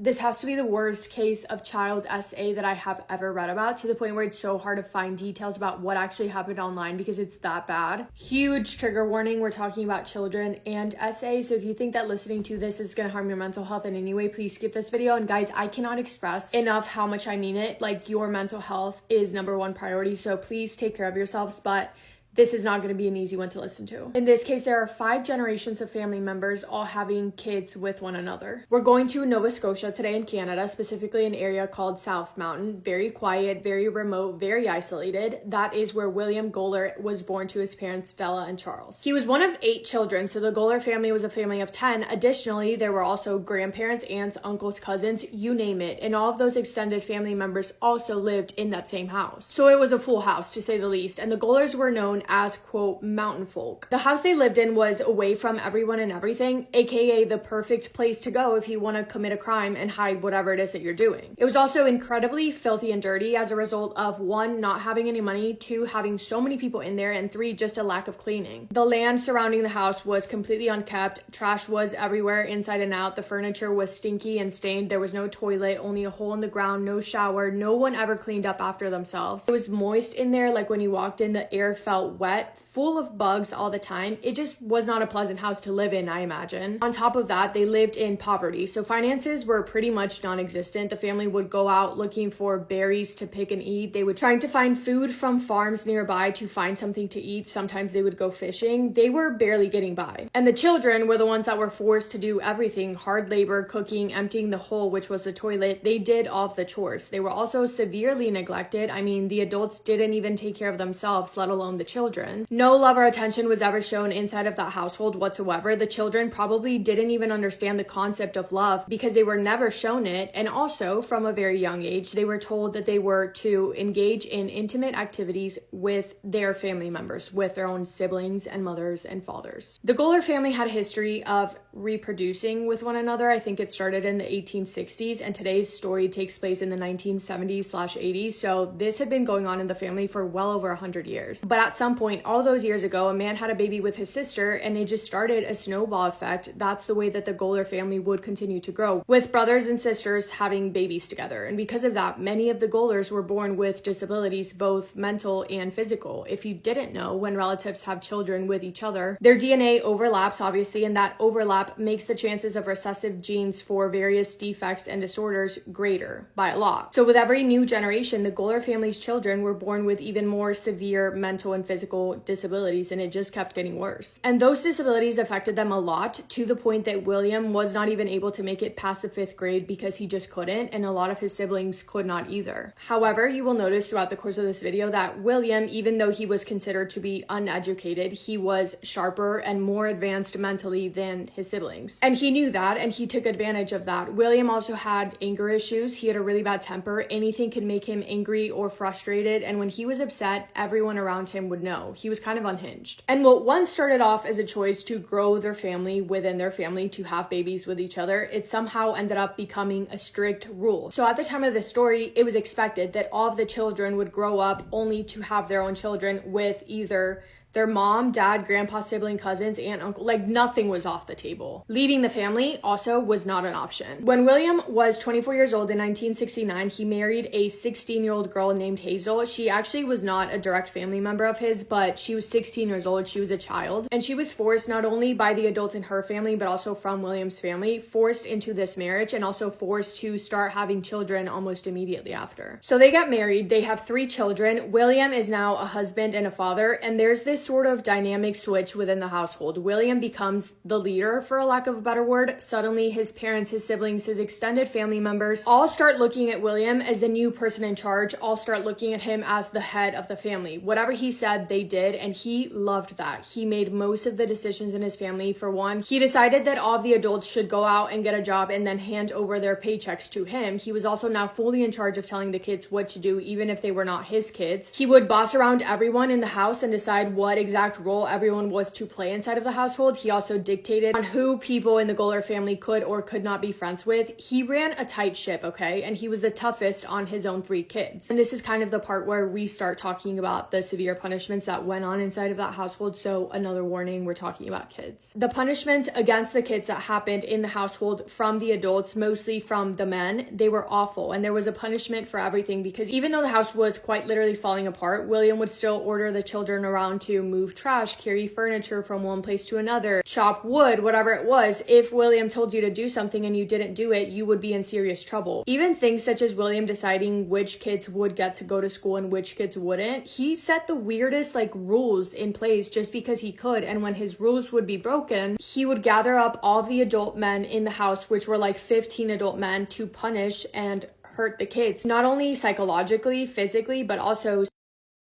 This has to be the worst case of child SA that I have ever read about, to the point where it's so hard to find details about what actually happened online because it's that bad. Huge trigger warning, we're talking about children and SA, so if you think that listening to this is going to harm your mental health in any way, please skip this video. And guys, I cannot express enough how much I mean it. Like, your mental health is number one priority, so please take care of yourselves, but this is not going to be an easy one to listen to. In this case, there are 5 generations of family members all having kids with one another. We're going to Nova Scotia today in Canada, specifically an area called South Mountain. Very quiet, very remote, very isolated. That is where William Goler was born to his parents, Stella and Charles. He was one of 8 children, so the Goler family was a family of 10. Additionally, there were also grandparents, aunts, uncles, cousins, you name it. And all of those extended family members also lived in that same house. So it was a full house, to say the least. And the Golers were known as, quote, mountain folk. The house they lived in was away from everyone and everything, aka the perfect place to go if you want to commit a crime and hide whatever it is that you're doing. It was also incredibly filthy and dirty as a result of 1, not having any money, 2, having so many people in there, and 3, just a lack of cleaning. The land surrounding the house was completely unkept. Trash was everywhere, inside and out. The furniture was stinky and stained. There was no toilet, only a hole in the ground, no shower. No one ever cleaned up after themselves. It was moist in there, like when you walked in, the air felt wet, full of bugs all the time. It just was not a pleasant house to live in, I imagine. On top of that, they lived in poverty, so finances were pretty much non-existent. The family would go out looking for berries to pick and eat. They would try to find food from farms nearby to find something to eat. Sometimes they would go fishing. They were barely getting by. And the children were the ones that were forced to do everything: hard labor, cooking, emptying the hole, which was the toilet. They did all of the chores. They were also severely neglected. I mean, the adults didn't even take care of themselves, let alone the children. No love or attention was ever shown inside of that household whatsoever. The children probably didn't even understand the concept of love because they were never shown it. And also, from a very young age, they were told that they were to engage in intimate activities with their family members, with their own siblings and mothers and fathers. The Goler family had a history of reproducing with one another. I think it started in the 1860s, and today's story takes place in the 1970s/80s. So this had been going on in the family for well over 100 years. But at some point, all those years ago, a man had a baby with his sister, and it just started a snowball effect. That's the way that the Goler family would continue to grow, with brothers and sisters having babies together. And because of that, many of the Golers were born with disabilities, both mental and physical. If you didn't know, when relatives have children with each other, their DNA overlaps, obviously, and that overlap makes the chances of recessive genes for various defects and disorders greater by a lot. So with every new generation, the Goler family's children were born with even more severe mental and physical disabilities, and it just kept getting worse. And those disabilities affected them a lot, to the point that William was not even able to make it past the 5th grade because he just couldn't, and a lot of his siblings could not either. However, you will notice throughout the course of this video that William, even though he was considered to be uneducated, he was sharper and more advanced mentally than his siblings. And he knew that, and he took advantage of that. William also had anger issues. He had a really bad temper. Anything could make him angry or frustrated, and when he was upset, everyone around him would know. He was kind of unhinged. And what once started off as a choice to grow their family within their family, to have babies with each other, it somehow ended up becoming a strict rule. So at the time of this story, it was expected that all of the children would grow up only to have their own children with either their mom, dad, grandpa, sibling, cousins, aunt, uncle. Like, nothing was off the table. Leaving the family also was not an option. When William was 24 years old in 1969, he married a 16-year-old girl named Hazel. She actually was not a direct family member of his, but she was 16 years old. She was a child. And she was forced not only by the adults in her family, but also from William's family, forced into this marriage, and also forced to start having children almost immediately after. So they got married. They have 3 children. William is now a husband and a father, and there's this sort of dynamic switch within the household. William becomes the leader, for a lack of a better word. Suddenly, his parents, his siblings, his extended family members all start looking at William as the new person in charge, all start looking at him as the head of the family. Whatever he said, they did, and he loved that. He made most of the decisions in his family. For one, he decided that all of the adults should go out and get a job and then hand over their paychecks to him. He was also now fully in charge of telling the kids what to do, even if they were not his kids. He would boss around everyone in the house and decide what what exact role everyone was to play inside of the household. He also dictated on who people in the Golar family could or could not be friends with. He ran a tight ship, okay? And he was the toughest on his own 3 kids. And this is kind of the part where we start talking about the severe punishments that went on inside of that household. So another warning, we're talking about kids. The punishments against the kids that happened in the household from the adults, mostly from the men, they were awful. And there was a punishment for everything, because even though the house was quite literally falling apart, William would still order the children around to move trash, carry furniture from one place to another, chop wood, whatever it was. If William told you to do something and you didn't do it, you would be in serious trouble. Even things such as William deciding which kids would get to go to school and which kids wouldn't, he set the weirdest rules in place just because he could. And when his rules would be broken, he would gather up all the adult men in the house, which were 15 adult men, to punish and hurt the kids, not only psychologically, physically, but also.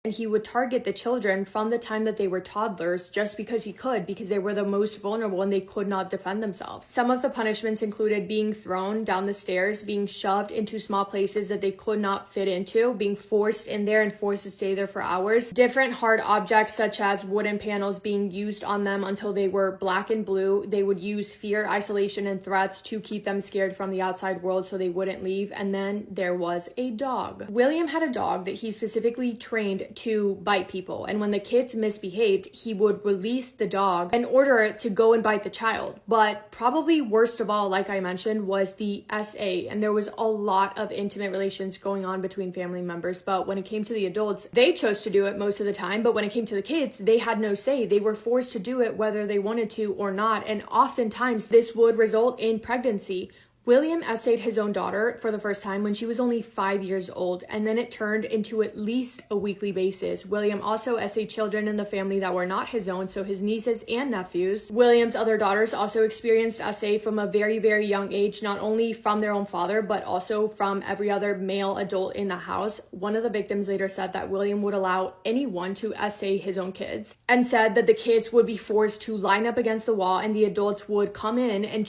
And he would target the children from the time that they were toddlers just because he could, because they were the most vulnerable and they could not defend themselves. Some of the punishments included being thrown down the stairs, being shoved into small places that they could not fit into, being forced in there and forced to stay there for hours. Different hard objects such as wooden panels being used on them until they were black and blue. They would use fear, isolation, and threats to keep them scared from the outside world so they wouldn't leave. And then there was a dog. William had a dog that he specifically trained to bite people, and when the kids misbehaved, he would release the dog and order it to go and bite the child. But probably worst of all, like I mentioned, was the SA, and there was a lot of intimate relations going on between family members. But when it came to the adults, they chose to do it most of the time, but when it came to the kids, they had no say. They were forced to do it whether they wanted to or not, and oftentimes this would result in pregnancy. William essayed his own daughter for the first time when she was only 5 years old, and then it turned into at least a weekly basis. William also essayed children in the family that were not his own, so his nieces and nephews. William's other daughters also experienced essay from a very, very young age, not only from their own father, but also from every other male adult in the house. One of the victims later said that William would allow anyone to essay his own kids, and said that the kids would be forced to line up against the wall, and the adults would come in and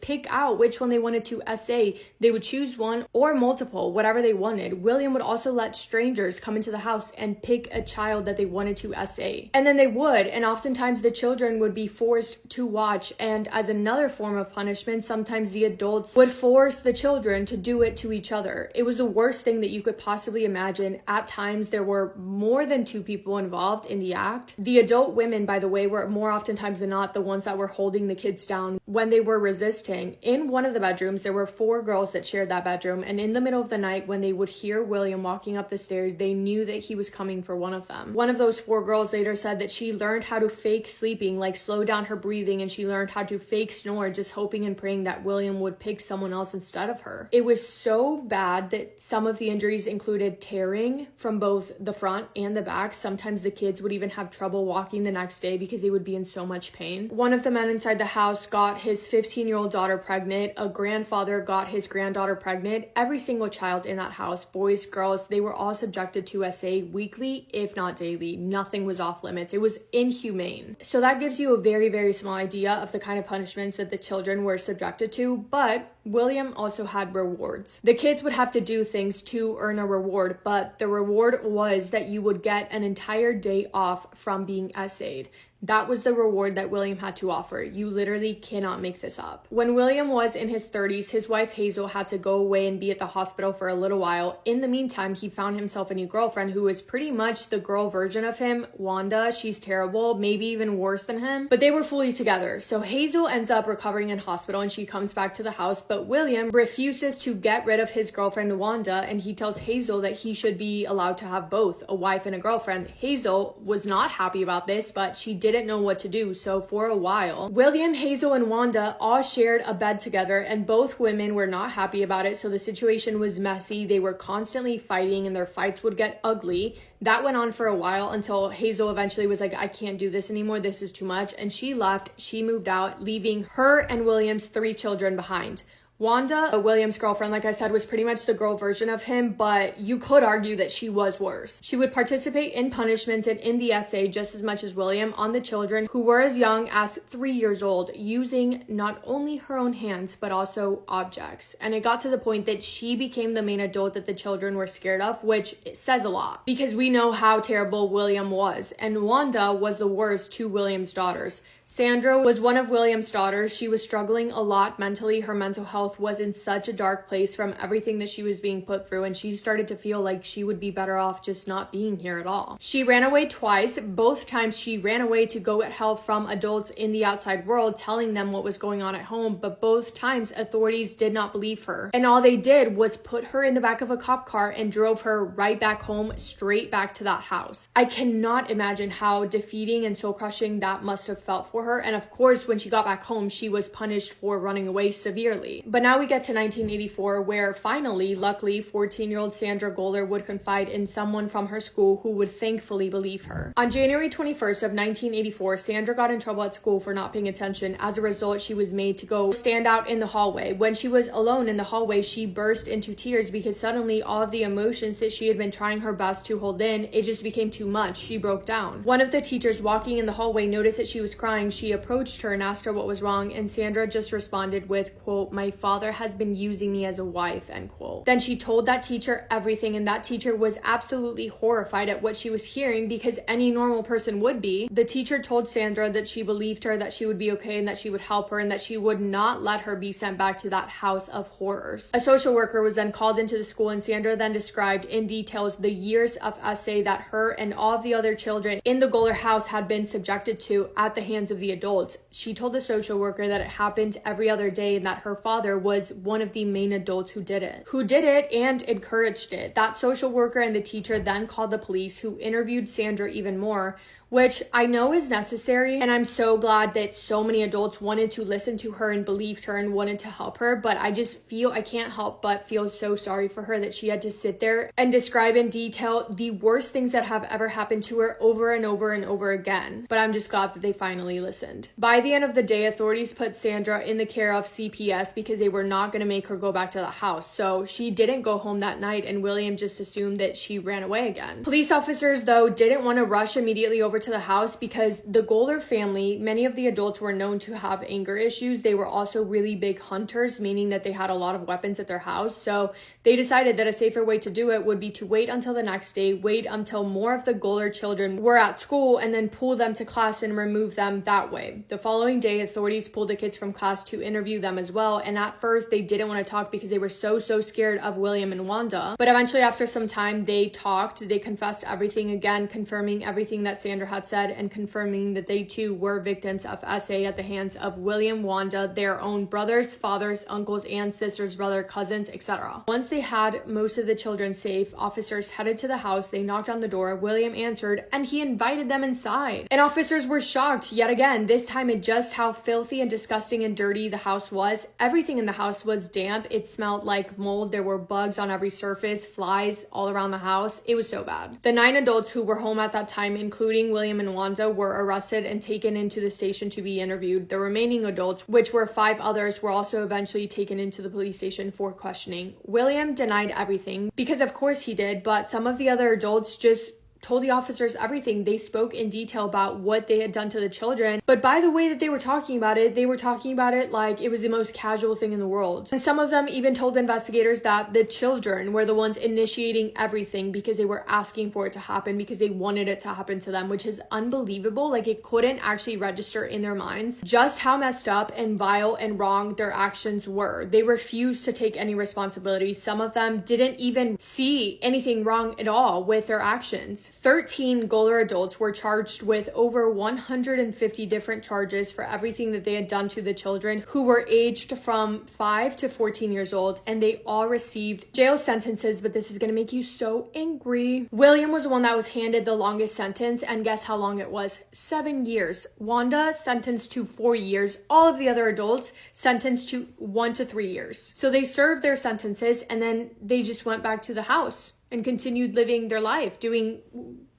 pick out which one they wanted to essay. They would choose one or multiple, whatever they wanted. William would also let strangers come into the house and pick a child that they wanted to essay. And then they would, and oftentimes the children would be forced to watch. And as another form of punishment, sometimes the adults would force the children to do it to each other. It was the worst thing that you could possibly imagine. At times, there were more than 2 people involved in the act. The adult women, by the way, were more oftentimes than not the ones that were holding the kids down when they were resisting. In one of the bedrooms, there were 4 girls that shared that bedroom, and in the middle of the night, when they would hear William walking up the stairs, they knew that he was coming for one of them. One of those 4 girls later said that she learned how to fake sleeping, slow down her breathing, and she learned how to fake snore, just hoping and praying that William would pick someone else instead of her. It was so bad that some of the injuries included tearing from both the front and the back. Sometimes the kids would even have trouble walking the next day because they would be in so much pain. One of the men inside the house got his 15-year-old daughter pregnant. A grandfather got his granddaughter pregnant. Every single child in that house, boys, girls, they were all subjected to SA weekly, if not daily. Nothing was off limits. It was inhumane. So that gives you a very, very small idea of the kind of punishments that the children were subjected to. But William also had rewards. The kids would have to do things to earn a reward, but the reward was that you would get an entire day off from being essayed. That was the reward that William had to offer. You literally cannot make this up. When William was in his 30s, his wife Hazel had to go away and be at the hospital for a little while. In the meantime, he found himself a new girlfriend who was pretty much the girl version of him, Wanda. She's terrible, maybe even worse than him, but they were fully together. So Hazel ends up recovering in hospital and she comes back to the house, but William refuses to get rid of his girlfriend Wanda, and he tells Hazel that he should be allowed to have both, a wife and a girlfriend. Hazel was not happy about this, but she didn't know what to do. So for a while, William, Hazel, and Wanda all shared a bed together, and both women were not happy about it. So the situation was messy. They were constantly fighting and their fights would get ugly. That went on for a while until Hazel eventually was like, I can't do this anymore. This is too much. And she left. She moved out, leaving her and William's 3 children behind. Wanda, William's girlfriend, like I said, was pretty much the girl version of him, but you could argue that she was worse. She would participate in punishments and in the essay just as much as William on the children who were as young as 3 years old, using not only her own hands, but also objects. And it got to the point that she became the main adult that the children were scared of, which says a lot because we know how terrible William was. And Wanda was the worst to William's daughters. Sandra was one of William's daughters. She was struggling a lot mentally. Her mental health was in such a dark place from everything that she was being put through, and she started to feel like she would be better off just not being here at all. She ran away twice. Both times she ran away to go get help from adults in the outside world, telling them what was going on at home, but both times authorities did not believe her. And all they did was put her in the back of a cop car and drove her right back home, straight back to that house. I cannot imagine how defeating and soul crushing that must have felt for her. And of course, when she got back home, she was punished for running away severely. But now we get to 1984, where finally, luckily, 14-year-old Sandra Goller would confide in someone from her school who would thankfully believe her. On January 21st of 1984, Sandra got in trouble at school for not paying attention. As a result, she was made to go stand out in the hallway. When she was alone in the hallway, she burst into tears because suddenly all of the emotions that she had been trying her best to hold in, it just became too much. She broke down. One of the teachers walking in the hallway noticed that she was crying. She approached her and asked her what was wrong, and Sandra just responded with, quote, "My father has been using me as a wife," end quote. Then she told that teacher everything, and that teacher was absolutely horrified at what she was hearing, because any normal person would be. The teacher told Sandra that she believed her, that she would be okay, and that she would help her, and that she would not let her be sent back to that house of horrors. A social worker was then called into the school, and Sandra then described in details the years of essay that her and all of the other children in the Goller house had been subjected to at the hands of the adults. She told the social worker that it happened every other day and that her father was one of the main adults who did it and encouraged it. That social worker and the teacher then called the police, who interviewed Sandra even more, which I know is necessary, and I'm so glad that so many adults wanted to listen to her and believed her and wanted to help her, but I just feel, I can't help but feel so sorry for her that she had to sit there and describe in detail the worst things that have ever happened to her over and over and over again. But I'm just glad that they finally listened. By the end of the day, authorities put Sandra in the care of CPS because they were not going to make her go back to the house. So she didn't go home that night, and William just assumed that she ran away again. Police officers, though, didn't want to rush immediately over to the house because the Goller family, many of the adults were known to have anger issues. They were also really big hunters, meaning that they had a lot of weapons at their house. So they decided that a safer way to do it would be to wait until the next day, wait until more of the Goller children were at school, and then pull them to class and remove them that way. The following day, authorities pulled the kids from class to interview them as well. And at first they didn't want to talk because they were so scared of William and Wanda. But eventually, after some time, they talked. They confessed everything again, confirming everything that Sandra had said and confirming that they too were victims of SA at the hands of William, Wanda, their own brothers, fathers, uncles, and sisters, brother, cousins, etc. Once they had most of the children safe, officers headed to the house. They knocked on the door. William answered, and he invited them inside. And officers were shocked yet again, this time at just how filthy and disgusting and dirty the house was. Everything in the house was damp. It smelled like mold. There were bugs on every surface, flies all around the house. It was so bad. The 9 adults who were home at that time, including William and Wanda, were arrested and taken into the station to be interviewed. The remaining adults, which were 5 others, were also eventually taken into the police station for questioning. William denied everything because of course he did, but some of the other adults just told the officers everything. They spoke in detail about what they had done to the children. But by the way that they were talking about it like it was the most casual thing in the world. And some of them even told investigators that the children were the ones initiating everything because they were asking for it to happen, because they wanted it to happen to them, which is unbelievable. Like, it couldn't actually register in their minds just how messed up and vile and wrong their actions were. They refused to take any responsibility. Some of them didn't even see anything wrong at all with their actions. 13 Goller adults were charged with over 150 different charges for everything that they had done to the children, who were aged from 5 to 14 years old, and they all received jail sentences. But this is going to make you so angry. William was the one that was handed the longest sentence, and guess how long it was? 7 years. Wanda sentenced to 4 years. All of the other adults sentenced to 1 to 3 years. So they served their sentences, and then they just went back to the house. and continued living their life, doing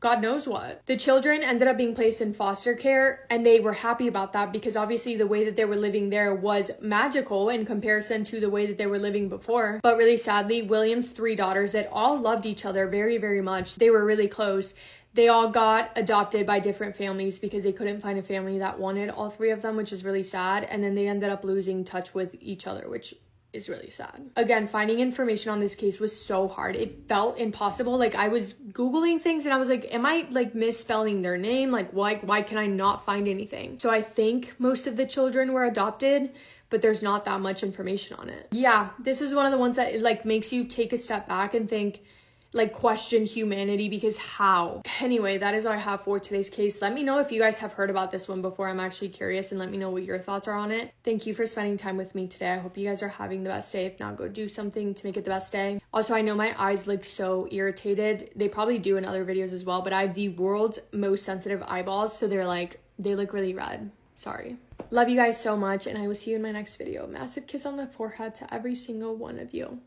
God knows what. The children ended up being placed in foster care, and they were happy about that because obviously the way that they were living there was magical in comparison to the way that they were living before. But really sadly, William's 3 daughters that all loved each other very, very much, they were really close. They all got adopted by different families because they couldn't find a family that wanted all 3 of them, which is really sad. And then they ended up losing touch with each other, which is really sad. Again, finding information on this case was so hard. It felt impossible. Like, I was Googling things and I was like, am I like misspelling their name? Like, why can I not find anything? So I think most of the children were adopted, but there's not that much information on it. Yeah, this is one of the ones that like makes you take a step back and think, like, question humanity, because how? Anyway, that is all I have for today's case. Let me know if you guys have heard about this one before. I'm actually curious, and let me know what your thoughts are on it. Thank you for spending time with me today. I hope you guys are having the best day. If not, go do something to make it the best day. Also, I know my eyes look so irritated. They probably do in other videos as well, but I have the world's most sensitive eyeballs, so they look really red. Sorry. Love you guys so much, and I will see you in my next video. Massive kiss on the forehead to every single one of you.